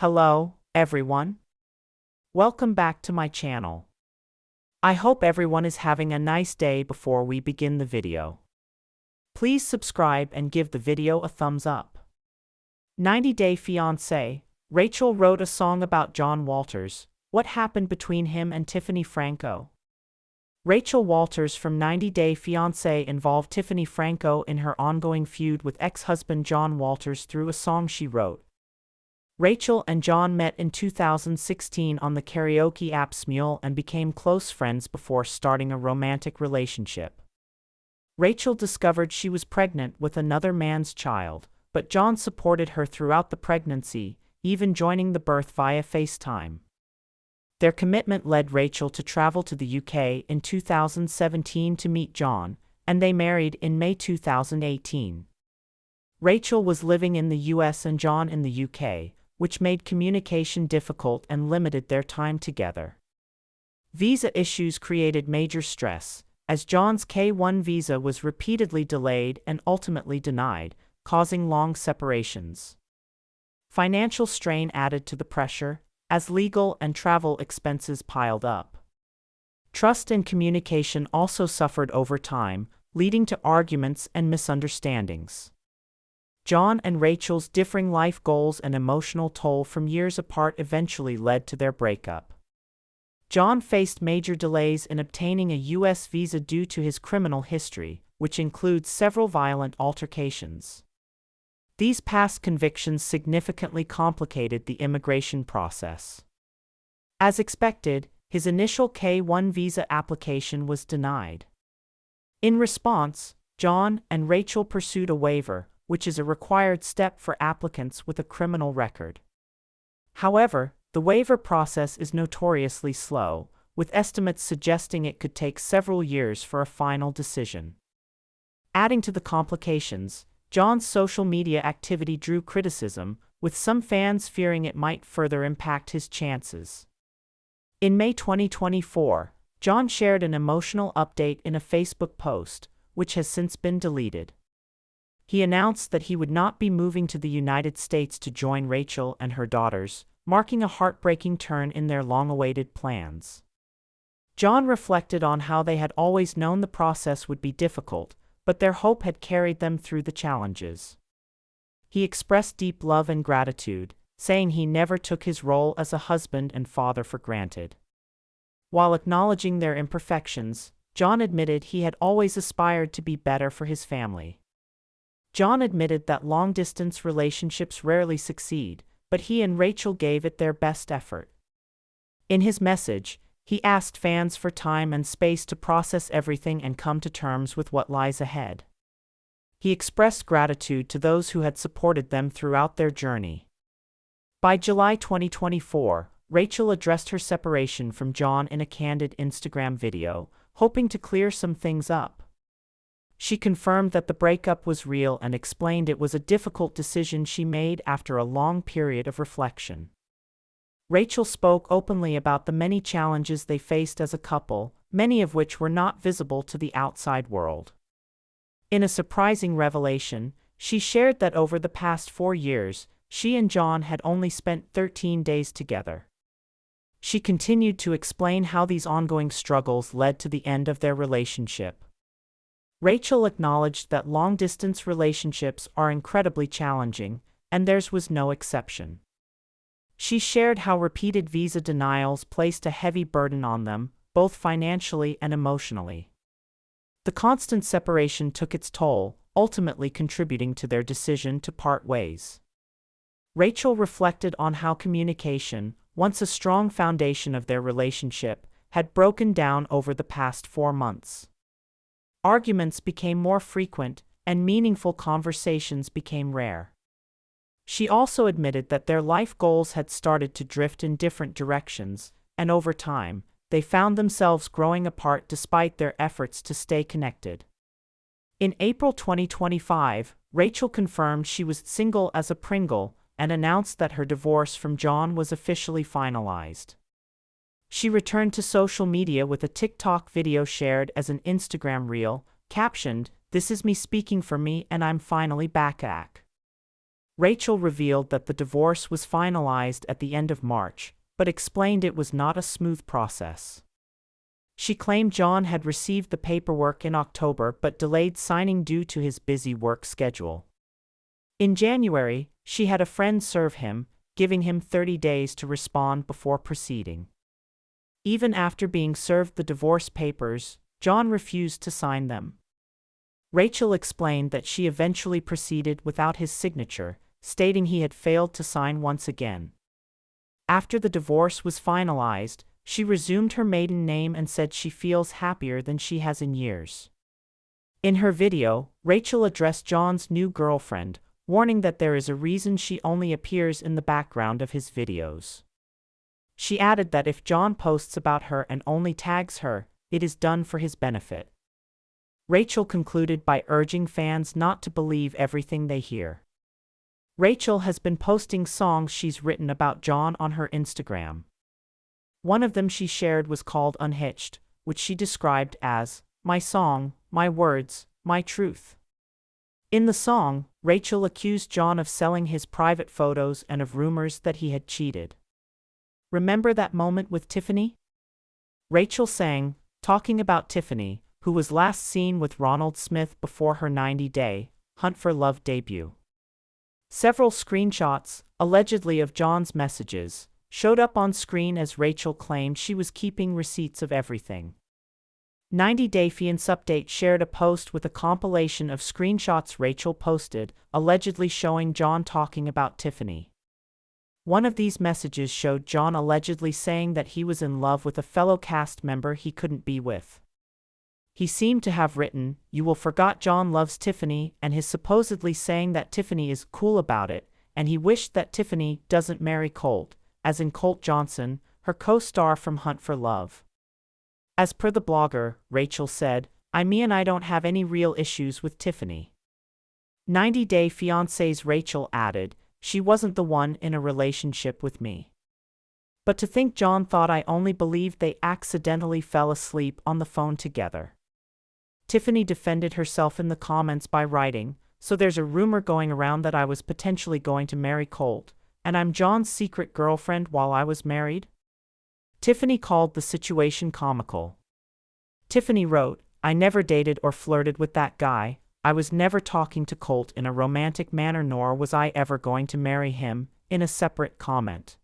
Hello, everyone. Welcome back to my channel. I hope everyone is having a nice day. Before we begin the video, please subscribe and give the video a thumbs up. 90 Day Fiancé. Rachel wrote a song about John Walters. What happened between him and Tiffany Franco? Rachel Walters from 90 Day Fiancé involved Tiffany Franco in her ongoing feud with ex-husband John Walters through a song she wrote. Rachel and John met in 2016 on the karaoke app Smule and became close friends before starting a romantic relationship. Rachel discovered she was pregnant with another man's child, but John supported her throughout the pregnancy, even joining the birth via FaceTime. Their commitment led Rachel to travel to the UK in 2017 to meet John, and they married in May 2018. Rachel was living in the US and John in the UK, which made communication difficult and limited their time together. Visa issues created major stress, as John's K-1 visa was repeatedly delayed and ultimately denied, causing long separations. Financial strain added to the pressure, as legal and travel expenses piled up. Trust and communication also suffered over time, leading to arguments and misunderstandings. John and Rachel's differing life goals and emotional toll from years apart eventually led to their breakup. John faced major delays in obtaining a U.S. visa due to his criminal history, which includes several violent altercations. These past convictions significantly complicated the immigration process. As expected, his initial K-1 visa application was denied. In response, John and Rachel pursued a waiver, which is a required step for applicants with a criminal record. However, the waiver process is notoriously slow, with estimates suggesting it could take several years for a final decision. Adding to the complications, John's social media activity drew criticism, with some fans fearing it might further impact his chances. In May 2024, John shared an emotional update in a Facebook post, which has since been deleted. He announced that he would not be moving to the United States to join Rachel and her daughters, marking a heartbreaking turn in their long-awaited plans. John reflected on how they had always known the process would be difficult, but their hope had carried them through the challenges. He expressed deep love and gratitude, saying he never took his role as a husband and father for granted. While acknowledging their imperfections, John admitted he had always aspired to be better for his family. John admitted that long-distance relationships rarely succeed, but he and Rachel gave it their best effort. In his message, he asked fans for time and space to process everything and come to terms with what lies ahead. He expressed gratitude to those who had supported them throughout their journey. By July 2024, Rachel addressed her separation from John in a candid Instagram video, hoping to clear some things up. She confirmed that the breakup was real and explained it was a difficult decision she made after a long period of reflection. Rachel spoke openly about the many challenges they faced as a couple, many of which were not visible to the outside world. In a surprising revelation, she shared that over the past 4 years, she and John had only spent 13 days together. She continued to explain how these ongoing struggles led to the end of their relationship. Rachel acknowledged that long-distance relationships are incredibly challenging, and theirs was no exception. She shared how repeated visa denials placed a heavy burden on them, both financially and emotionally. The constant separation took its toll, ultimately contributing to their decision to part ways. Rachel reflected on how communication, once a strong foundation of their relationship, had broken down over the past 4 months. Arguments became more frequent, and meaningful conversations became rare. She also admitted that their life goals had started to drift in different directions, and over time, they found themselves growing apart despite their efforts to stay connected. In April 2025, Rachel confirmed she was single as a Pringle and announced that her divorce from John was officially finalized. She returned to social media with a TikTok video shared as an Instagram reel, captioned, "This is me speaking for me and I'm finally back." Rachel revealed that the divorce was finalized at the end of March, but explained it was not a smooth process. She claimed John had received the paperwork in October but delayed signing due to his busy work schedule. In January, she had a friend serve him, giving him 30 days to respond before proceeding. Even after being served the divorce papers, John refused to sign them. Rachel explained that she eventually proceeded without his signature, stating he had failed to sign once again. After the divorce was finalized, she resumed her maiden name and said she feels happier than she has in years. In her video, Rachel addressed John's new girlfriend, warning that there is a reason she only appears in the background of his videos. She added that if John posts about her and only tags her, it is done for his benefit. Rachel concluded by urging fans not to believe everything they hear. Rachel has been posting songs she's written about John on her Instagram. One of them she shared was called Unhitched, which she described as, "My song, my words, my truth." In the song, Rachel accused John of selling his private photos and of rumors that he had cheated. "Remember that moment with Tiffany?" Rachel sang, talking about Tiffany, who was last seen with Ronald Smith before her 90-day Hunt for Love debut. Several screenshots, allegedly of John's messages, showed up on screen as Rachel claimed she was keeping receipts of everything. 90-Day Fiancé Update shared a post with a compilation of screenshots Rachel posted, allegedly showing John talking about Tiffany. One of these messages showed John allegedly saying that he was in love with a fellow cast member he couldn't be with. He seemed to have written, "You will forgot John loves Tiffany," and his supposedly saying that Tiffany is cool about it, and he wished that Tiffany doesn't marry Colt, as in Colt Johnson, her co-star from Hunt for Love. As per the blogger, Rachel said, I don't have any real issues with Tiffany." 90-Day Fiancé's Rachel added, "She wasn't the one in a relationship with me. But to think John thought I only believed they accidentally fell asleep on the phone together." Tiffany defended herself in the comments by writing, "So there's a rumor going around that I was potentially going to marry Colt, and I'm John's secret girlfriend while I was married?" Tiffany called the situation comical. Tiffany wrote, "I never dated or flirted with that guy. I was never talking to Colt in a romantic manner, nor was I ever going to marry him," in a separate comment.